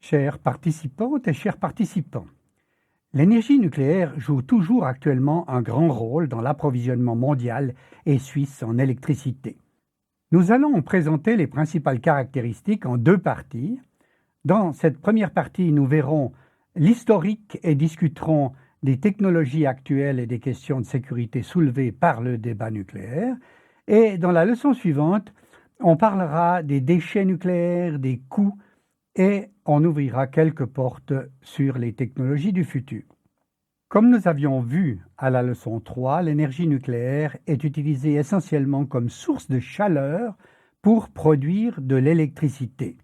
Chères participantes et chers participants, l'énergie nucléaire joue toujours actuellement un grand rôle dans l'approvisionnement mondial et suisse en électricité. Nous allons présenter les principales caractéristiques en deux parties. Dans cette première partie, nous verrons l'historique et discuterons des technologies actuelles et des questions de sécurité soulevées par le débat nucléaire. Et dans la leçon suivante, on parlera des déchets nucléaires, des coûts et on ouvrira quelques portes sur les technologies du futur. Comme nous avions vu à la leçon 3, l'énergie nucléaire est utilisée essentiellement comme source de chaleur pour produire de l'électricité.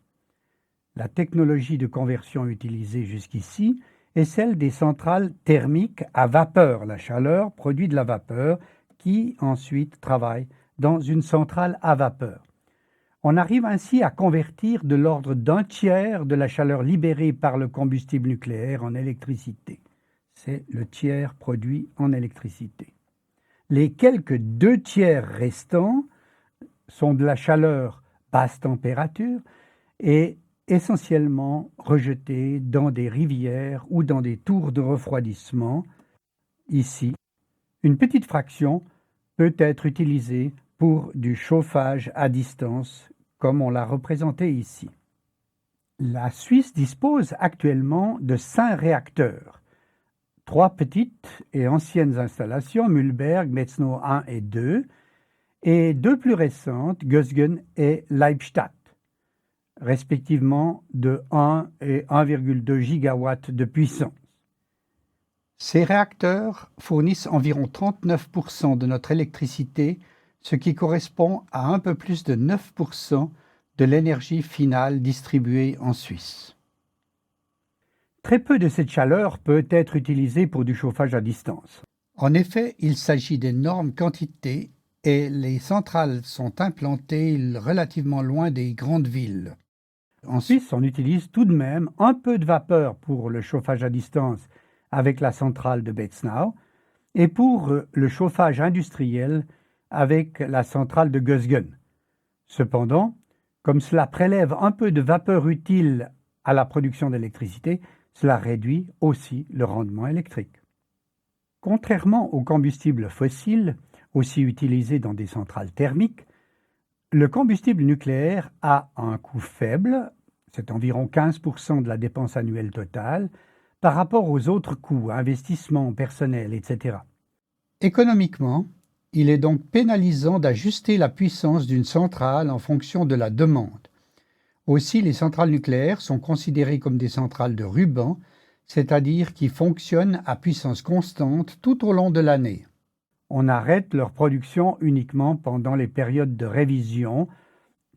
La technologie de conversion utilisée jusqu'ici est celle des centrales thermiques à vapeur. La chaleur produit de la vapeur qui ensuite travaille dans une centrale à vapeur. On arrive ainsi à convertir de l'ordre d'un tiers de la chaleur libérée par le combustible nucléaire en électricité. C'est le tiers produit en électricité. Les quelques 2 tiers restants sont de la chaleur basse température et essentiellement rejetés dans des rivières ou dans des tours de refroidissement. Ici, une petite fraction peut être utilisée pour du chauffage à distance, comme on l'a représenté ici. La Suisse dispose actuellement de 5 réacteurs. 3 petites et anciennes installations, Mühlberg, Metznow 1 et 2, et 2 plus récentes, Gösgen et Leibstadt, respectivement de 1 et 1,2 gigawatts de puissance. Ces réacteurs fournissent environ 39% de notre électricité, ce qui correspond à un peu plus de 9% de l'énergie finale distribuée en Suisse. Très peu de cette chaleur peut être utilisée pour du chauffage à distance. En effet, il s'agit d'énormes quantités et les centrales sont implantées relativement loin des grandes villes. En Suisse, on utilise tout de même un peu de vapeur pour le chauffage à distance avec la centrale de Betznau et pour le chauffage industriel avec la centrale de Gösgen. Cependant, comme cela prélève un peu de vapeur utile à la production d'électricité, cela réduit aussi le rendement électrique. Contrairement aux combustibles fossiles, aussi utilisés dans des centrales thermiques, le combustible nucléaire a un coût faible, c'est environ 15% de la dépense annuelle totale, par rapport aux autres coûts, investissements, personnel, etc. Économiquement, il est donc pénalisant d'ajuster la puissance d'une centrale en fonction de la demande. Aussi, les centrales nucléaires sont considérées comme des centrales de ruban, c'est-à-dire qui fonctionnent à puissance constante tout au long de l'année. On arrête leur production uniquement pendant les périodes de révision,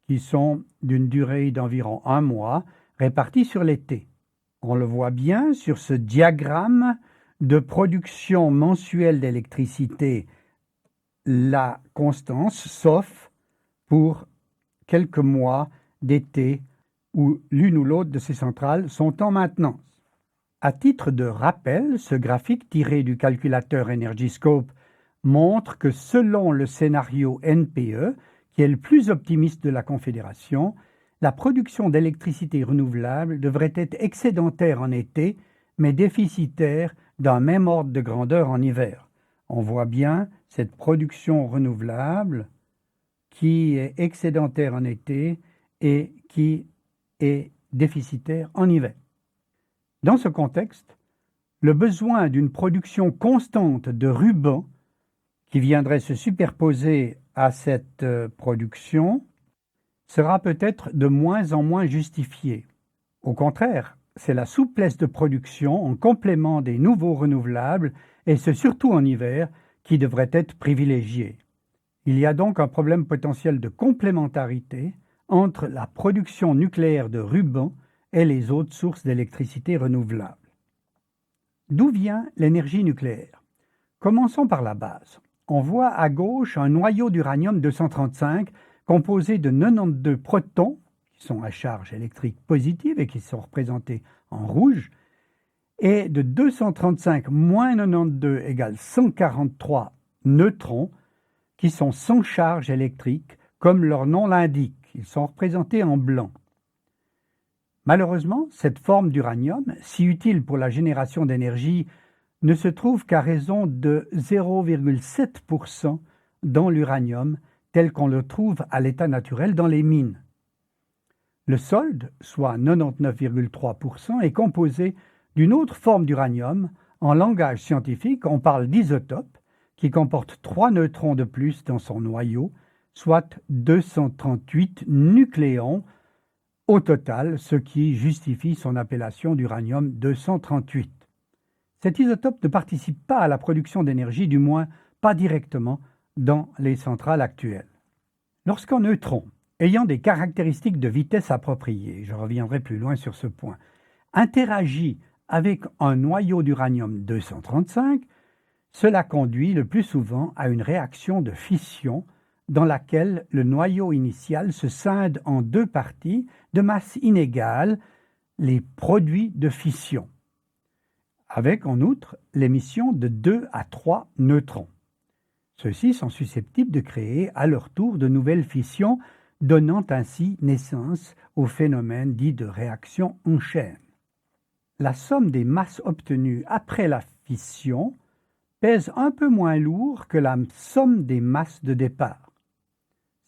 qui sont d'une durée d'environ 1 mois, réparties sur l'été. On le voit bien sur ce diagramme de production mensuelle d'électricité, la constance, sauf pour quelques mois d'été où l'une ou l'autre de ces centrales sont en maintenance. À titre de rappel, ce graphique tiré du calculateur EnergyScope montre que selon le scénario NPE, qui est le plus optimiste de la Confédération, la production d'électricité renouvelable devrait être excédentaire en été, mais déficitaire d'un même ordre de grandeur en hiver. On voit bien cette production renouvelable qui est excédentaire en été et qui est déficitaire en hiver. Dans ce contexte, le besoin d'une production constante de ruban qui viendrait se superposer à cette production sera peut-être de moins en moins justifié. Au contraire, c'est la souplesse de production en complément des nouveaux renouvelables, et ce surtout en hiver, qui devrait être privilégiée. Il y a donc un problème potentiel de complémentarité entre la production nucléaire de ruban et les autres sources d'électricité renouvelables. D'où vient l'énergie nucléaire? Commençons par la base. On voit à gauche un noyau d'uranium-235 composé de 92 protons, qui sont à charge électrique positive et qui sont représentés en rouge, et de 235 moins 92 égale 143 neutrons, qui sont sans charge électrique, comme leur nom l'indique. Ils sont représentés en blanc. Malheureusement, cette forme d'uranium, si utile pour la génération d'énergie, ne se trouve qu'à raison de 0,7% dans l'uranium tel qu'on le trouve à l'état naturel dans les mines. Le solde, soit 99,3%, est composé d'une autre forme d'uranium. En langage scientifique, on parle d'isotope, qui comporte 3 neutrons de plus dans son noyau, soit 238 nucléons au total, ce qui justifie son appellation d'uranium 238. Cet isotope ne participe pas à la production d'énergie, du moins pas directement, dans les centrales actuelles. Lorsqu'un neutron, ayant des caractéristiques de vitesse appropriées, je reviendrai plus loin sur ce point, interagit avec un noyau d'uranium 235, cela conduit le plus souvent à une réaction de fission dans laquelle le noyau initial se scinde en deux parties de masse inégale, les produits de fission, avec en outre l'émission de 2 à 3 neutrons. Ceux-ci sont susceptibles de créer à leur tour de nouvelles fissions, donnant ainsi naissance au phénomène dit de réaction en chaîne. La somme des masses obtenues après la fission pèse un peu moins lourd que la somme des masses de départ.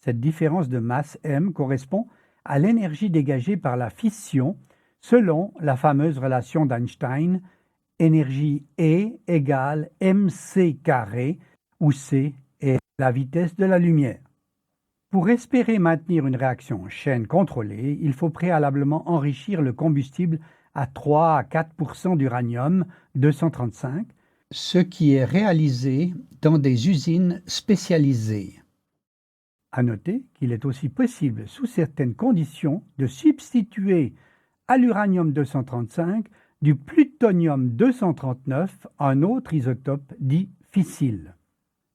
Cette différence de masse m correspond à l'énergie dégagée par la fission selon la fameuse relation d'Einstein, énergie E égale mc carré, où c est la vitesse de la lumière. Pour espérer maintenir une réaction en chaîne contrôlée, il faut préalablement enrichir le combustible à 3 à 4% d'uranium 235, ce qui est réalisé dans des usines spécialisées. À noter qu'il est aussi possible, sous certaines conditions, de substituer à l'uranium 235 du plutonium 239, un autre isotope dit fissile.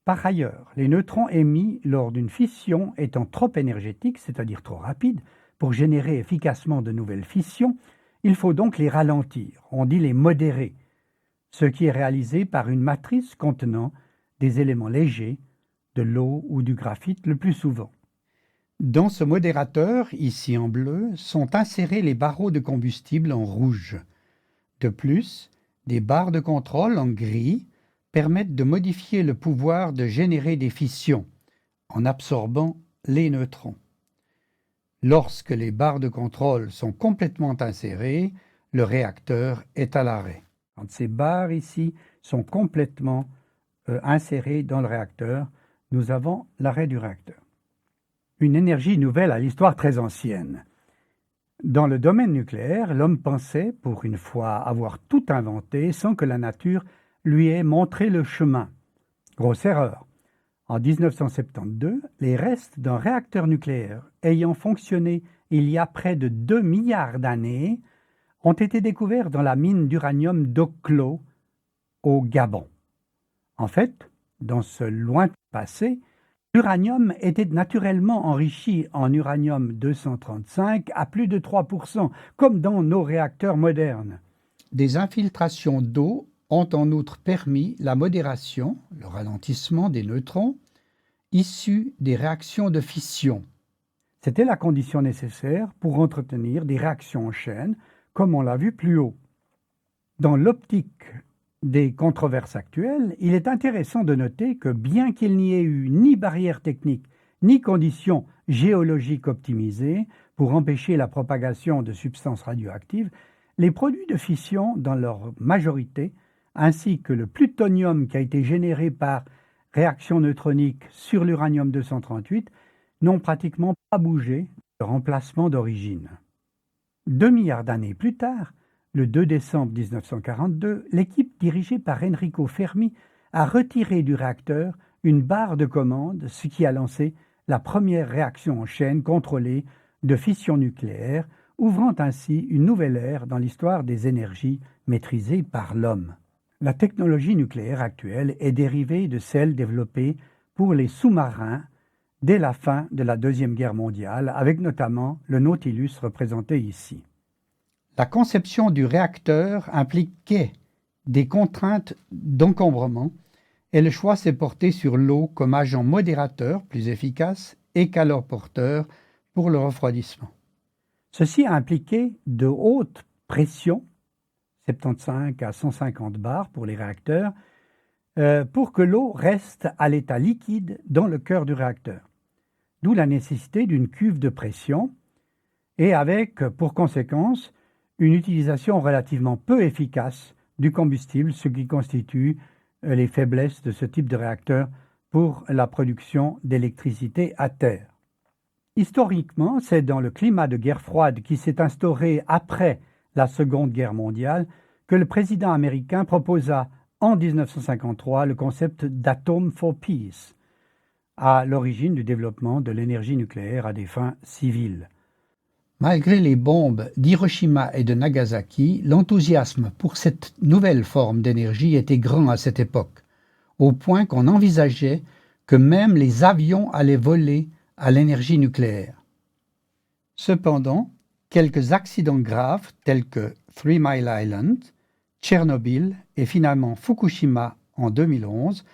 Par ailleurs, les neutrons émis lors d'une fission étant trop énergétiques, c'est-à-dire trop rapides, pour générer efficacement de nouvelles fissions, il faut donc les ralentir, on dit les modérer, ce qui est réalisé par une matrice contenant des éléments légers, de l'eau ou du graphite le plus souvent. Dans ce modérateur, ici en bleu, sont insérés les barreaux de combustible en rouge. De plus, des barres de contrôle en gris permettent de modifier le pouvoir de générer des fissions en absorbant les neutrons. Lorsque les barres de contrôle sont complètement insérées, le réacteur est à l'arrêt. Quand ces barres ici sont complètement insérées dans le réacteur, nous avons l'arrêt du réacteur. Une énergie nouvelle à l'histoire très ancienne. Dans le domaine nucléaire, l'homme pensait, pour une fois, avoir tout inventé sans que la nature lui ait montré le chemin. Grosse erreur. En 1972, les restes d'un réacteur nucléaire ayant fonctionné il y a près de 2 milliards d'années ont été découverts dans la mine d'uranium d'Oklo, au Gabon. En fait, dans ce lointain passé, l'uranium était naturellement enrichi en uranium 235 à plus de 3%, comme dans nos réacteurs modernes. Des infiltrations d'eau ont en outre permis la modération, le ralentissement des neutrons, issus des réactions de fission. C'était la condition nécessaire pour entretenir des réactions en chaîne, comme on l'a vu plus haut. Dans l'optique des controverses actuelles, il est intéressant de noter que bien qu'il n'y ait eu ni barrière technique, ni conditions géologiques optimisées pour empêcher la propagation de substances radioactives, les produits de fission, dans leur majorité, ainsi que le plutonium qui a été généré par réaction neutronique sur l'uranium 238, n'ont pratiquement pas bougé de remplacement d'origine. 2 milliards d'années plus tard, le 2 décembre 1942, l'équipe dirigée par Enrico Fermi a retiré du réacteur une barre de commande, ce qui a lancé la première réaction en chaîne contrôlée de fission nucléaire, ouvrant ainsi une nouvelle ère dans l'histoire des énergies maîtrisées par l'homme. La technologie nucléaire actuelle est dérivée de celle développée pour les sous-marins dès la fin de la Deuxième Guerre mondiale, avec notamment le Nautilus représenté ici. La conception du réacteur impliquait des contraintes d'encombrement et le choix s'est porté sur l'eau comme agent modérateur plus efficace et caloporteur pour le refroidissement. Ceci a impliqué de hautes pressions, 75 à 150 bars pour les réacteurs, pour que l'eau reste à l'état liquide dans le cœur du réacteur. D'où la nécessité d'une cuve de pression et avec pour conséquence une utilisation relativement peu efficace du combustible, ce qui constitue les faiblesses de ce type de réacteur pour la production d'électricité à terre. Historiquement, c'est dans le climat de guerre froide qui s'est instauré après la Seconde Guerre mondiale que le président américain proposa en 1953 le concept d'Atom for Peace, à l'origine du développement de l'énergie nucléaire à des fins civiles. Malgré les bombes d'Hiroshima et de Nagasaki, l'enthousiasme pour cette nouvelle forme d'énergie était grand à cette époque, au point qu'on envisageait que même les avions allaient voler à l'énergie nucléaire. Cependant, quelques accidents graves tels que Three Mile Island, Tchernobyl et finalement Fukushima en 2011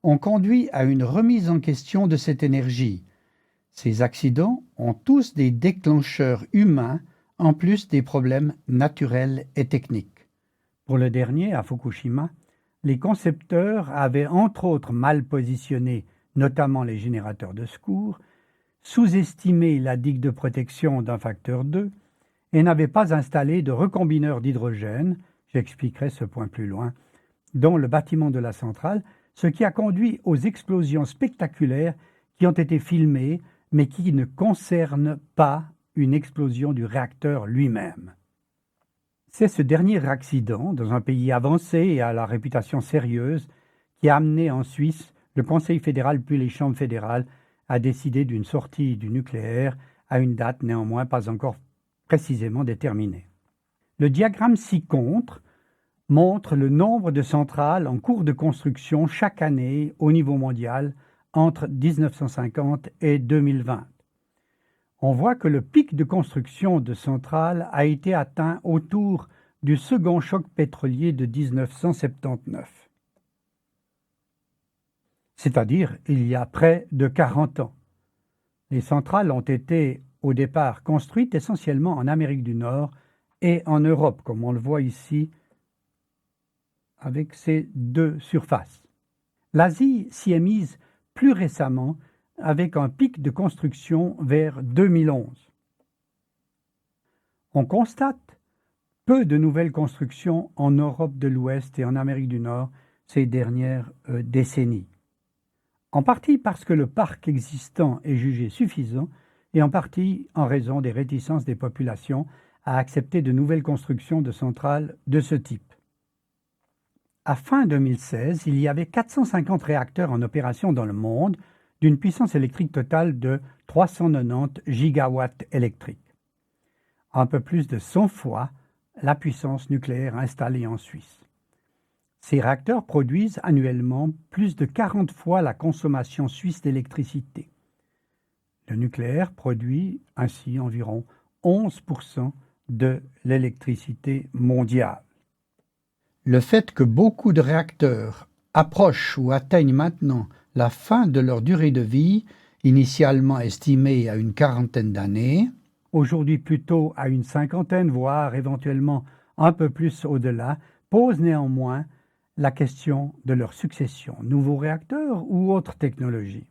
ont conduit à une remise en question de cette énergie. Ces accidents ont tous des déclencheurs humains en plus des problèmes naturels et techniques. Pour le dernier, à Fukushima, les concepteurs avaient entre autres mal positionné notamment les générateurs de secours, sous-estimé la digue de protection d'un facteur 2 et n'avaient pas installé de recombineur d'hydrogène, j'expliquerai ce point plus loin, dans le bâtiment de la centrale, ce qui a conduit aux explosions spectaculaires qui ont été filmées mais qui ne concernent pas une explosion du réacteur lui-même. C'est ce dernier accident, dans un pays avancé et à la réputation sérieuse, qui a amené en Suisse le Conseil fédéral puis les chambres fédérales à décider d'une sortie du nucléaire à une date néanmoins pas encore précisément déterminée. Le diagramme ci-contre montre le nombre de centrales en cours de construction chaque année au niveau mondial entre 1950 et 2020. On voit que le pic de construction de centrales a été atteint autour du second choc pétrolier de 1979, c'est-à-dire il y a près de 40 ans. Les centrales ont été au départ construites essentiellement en Amérique du Nord et en Europe, comme on le voit ici avec ces deux surfaces. L'Asie s'y est mise plus récemment avec un pic de construction vers 2011. On constate peu de nouvelles constructions en Europe de l'Ouest et en Amérique du Nord ces dernières décennies. En partie parce que le parc existant est jugé suffisant et en partie en raison des réticences des populations à accepter de nouvelles constructions de centrales de ce type. À fin 2016, il y avait 450 réacteurs en opération dans le monde d'une puissance électrique totale de 390 gigawatts électriques, un peu plus de 100 fois la puissance nucléaire installée en Suisse. Ces réacteurs produisent annuellement plus de 40 fois la consommation suisse d'électricité. Le nucléaire produit ainsi environ 11% de l'électricité mondiale. Le fait que beaucoup de réacteurs approchent ou atteignent maintenant la fin de leur durée de vie, initialement estimée à une quarantaine d'années, aujourd'hui plutôt à une cinquantaine, voire éventuellement un peu plus au-delà, pose néanmoins la question de leur succession, nouveaux réacteurs ou autres technologies.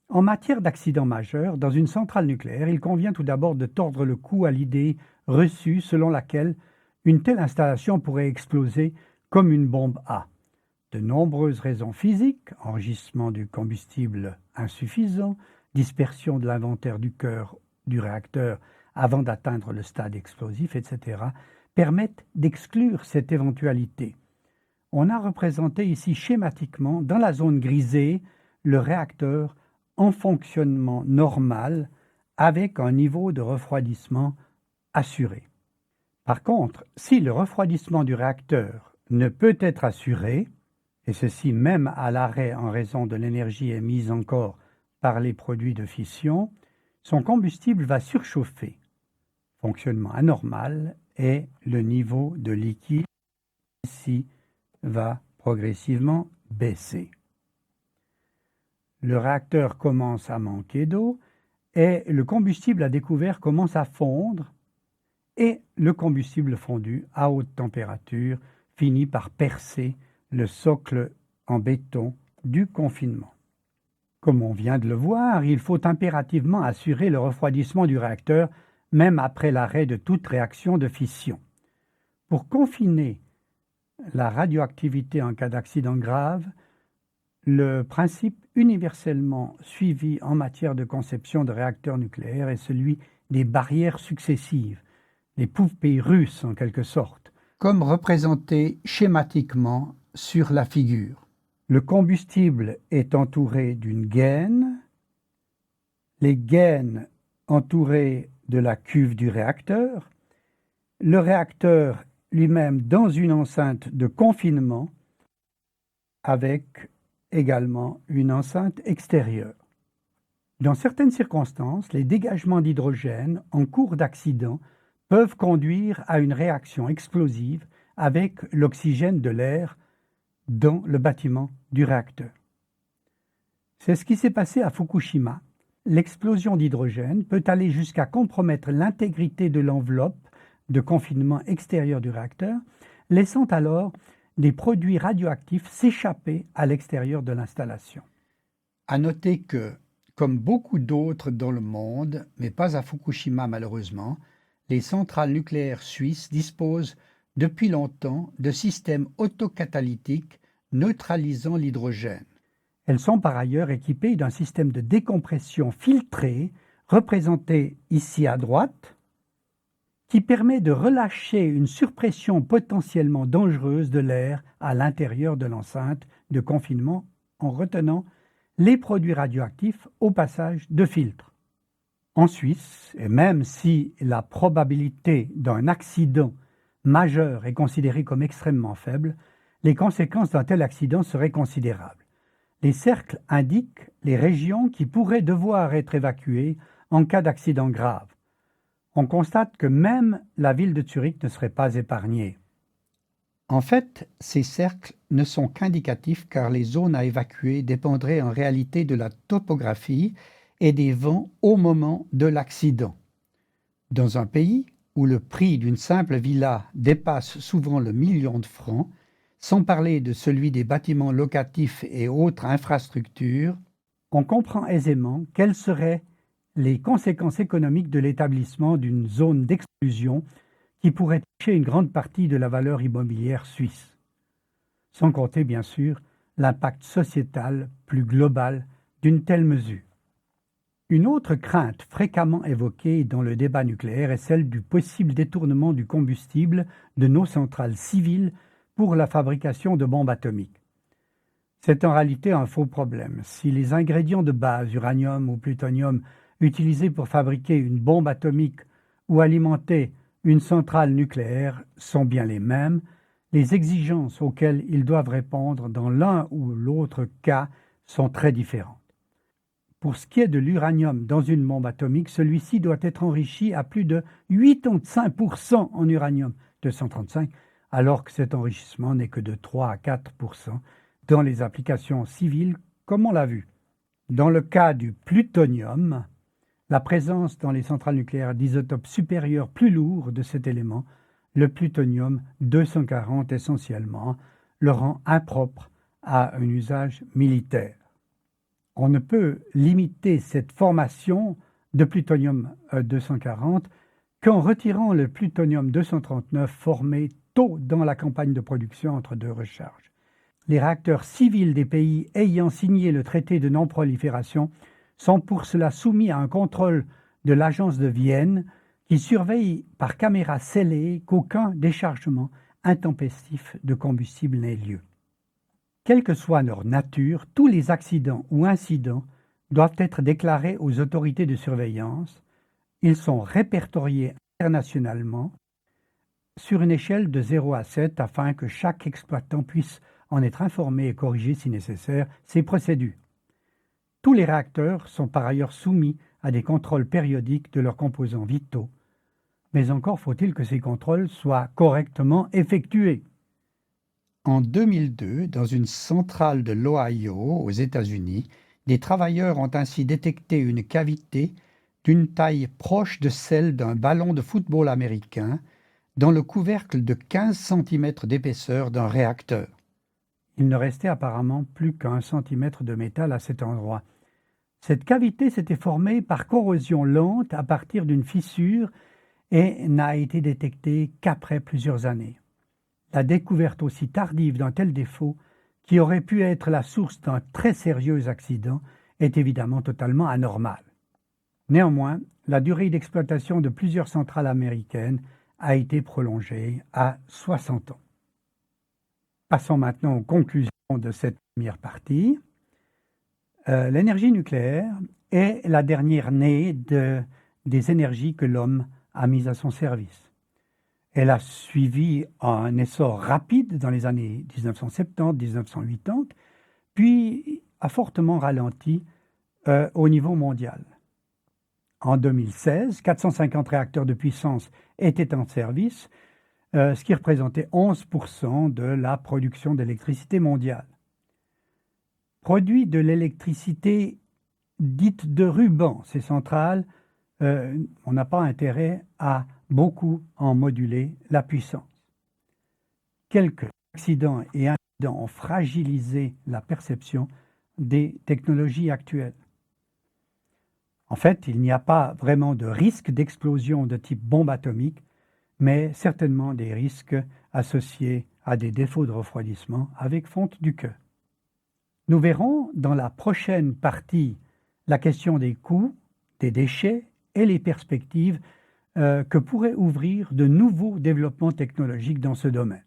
En matière d'accident majeur, dans une centrale nucléaire, il convient tout d'abord de tordre le cou à l'idée reçue selon laquelle une telle installation pourrait exploser comme une bombe A. De nombreuses raisons physiques, enrichissement du combustible insuffisant, dispersion de l'inventaire du cœur du réacteur avant d'atteindre le stade explosif, etc., permettent d'exclure cette éventualité. On a représenté ici schématiquement, dans la zone grisée, le réacteur en fonctionnement normal avec un niveau de refroidissement assuré. Par contre, si le refroidissement du réacteur ne peut être assuré, et ceci même à l'arrêt en raison de l'énergie émise encore par les produits de fission, son combustible va surchauffer. Fonctionnement anormal et le niveau de liquide ici va progressivement baisser. Le réacteur commence à manquer d'eau et le combustible à découvert commence à fondre et le combustible fondu à haute température finit par percer le socle en béton du confinement. Comme on vient de le voir, il faut impérativement assurer le refroidissement du réacteur même après l'arrêt de toute réaction de fission. Pour confiner la radioactivité en cas d'accident grave, le principe universellement suivi en matière de conception de réacteurs nucléaires est celui des barrières successives, les poupées russes en quelque sorte, comme représenté schématiquement sur la figure. Le combustible est entouré d'une gaine, les gaines entourées de la cuve du réacteur, le réacteur lui-même dans une enceinte de confinement avec également une enceinte extérieure. Dans certaines circonstances, les dégagements d'hydrogène en cours d'accident peuvent conduire à une réaction explosive avec l'oxygène de l'air dans le bâtiment du réacteur. C'est ce qui s'est passé à Fukushima. L'explosion d'hydrogène peut aller jusqu'à compromettre l'intégrité de l'enveloppe de confinement extérieur du réacteur, laissant alors des produits radioactifs s'échapper à l'extérieur de l'installation. À noter que, comme beaucoup d'autres dans le monde, mais pas à Fukushima malheureusement, les centrales nucléaires suisses disposent depuis longtemps de systèmes autocatalytiques neutralisant l'hydrogène. Elles sont par ailleurs équipées d'un système de décompression filtré, représenté ici à droite, qui permet de relâcher une surpression potentiellement dangereuse de l'air à l'intérieur de l'enceinte de confinement en retenant les produits radioactifs au passage de filtre. En Suisse, et même si la probabilité d'un accident majeur est considérée comme extrêmement faible, les conséquences d'un tel accident seraient considérables. Les cercles indiquent les régions qui pourraient devoir être évacuées en cas d'accident grave. On constate que même la ville de Zurich ne serait pas épargnée. En fait, ces cercles ne sont qu'indicatifs car les zones à évacuer dépendraient en réalité de la topographie et des vents au moment de l'accident. Dans un pays où le prix d'une simple villa dépasse souvent le million de francs, sans parler de celui des bâtiments locatifs et autres infrastructures, on comprend aisément quelles seraient les conséquences économiques de l'établissement d'une zone d'exclusion qui pourrait toucher une grande partie de la valeur immobilière suisse. Sans compter, bien sûr, l'impact sociétal plus global d'une telle mesure. Une autre crainte fréquemment évoquée dans le débat nucléaire est celle du possible détournement du combustible de nos centrales civiles pour la fabrication de bombes atomiques. C'est en réalité un faux problème. Si les ingrédients de base, uranium ou plutonium, utilisés pour fabriquer une bombe atomique ou alimenter une centrale nucléaire sont bien les mêmes, les exigences auxquelles ils doivent répondre dans l'un ou l'autre cas sont très différentes. Pour ce qui est de l'uranium dans une bombe atomique, celui-ci doit être enrichi à plus de 85% en uranium-235, alors que cet enrichissement n'est que de 3 à 4% dans les applications civiles, comme on l'a vu. Dans le cas du plutonium, la présence dans les centrales nucléaires d'isotopes supérieurs plus lourds de cet élément, le plutonium-240 essentiellement, le rend impropre à un usage militaire. On ne peut limiter cette formation de plutonium-240 qu'en retirant le plutonium-239 formé tôt dans la campagne de production entre deux recharges. Les réacteurs civils des pays ayant signé le traité de non-prolifération sont pour cela soumis à un contrôle de l'agence de Vienne qui surveille par caméra scellée qu'aucun déchargement intempestif de combustible n'ait lieu. Quelle que soit leur nature, tous les accidents ou incidents doivent être déclarés aux autorités de surveillance. Ils sont répertoriés internationalement sur une échelle de 0 à 7 afin que chaque exploitant puisse en être informé et corriger si nécessaire ces procédures. Tous les réacteurs sont par ailleurs soumis à des contrôles périodiques de leurs composants vitaux, mais encore faut-il que ces contrôles soient correctement effectués. En 2002, dans une centrale de l'Ohio, aux États-Unis, des travailleurs ont ainsi détecté une cavité d'une taille proche de celle d'un ballon de football américain, dans le couvercle de 15 cm d'épaisseur d'un réacteur. Il ne restait apparemment plus qu'1 centimètre de métal à cet endroit. Cette cavité s'était formée par corrosion lente à partir d'une fissure et n'a été détectée qu'après plusieurs années. La découverte aussi tardive d'un tel défaut, qui aurait pu être la source d'un très sérieux accident, est évidemment totalement anormale. Néanmoins, la durée d'exploitation de plusieurs centrales américaines a été prolongée à 60 ans. Passons maintenant aux conclusions de cette première partie. L'énergie nucléaire est la dernière née des énergies que l'homme a mises à son service. Elle a suivi un essor rapide dans les années 1970-1980, puis a fortement ralenti au niveau mondial. En 2016, 450 réacteurs de puissance étaient en service, ce qui représentait 11% de la production d'électricité mondiale. Produit de l'électricité dite de ruban, ces centrales, on n'a pas intérêt à beaucoup en moduler la puissance. Quelques accidents et incidents ont fragilisé la perception des technologies actuelles. En fait, il n'y a pas vraiment de risque d'explosion de type bombe atomique, mais certainement des risques associés à des défauts de refroidissement avec fonte du queue. Nous verrons dans la prochaine partie la question des coûts, des déchets et les perspectives que pourraient ouvrir de nouveaux développements technologiques dans ce domaine.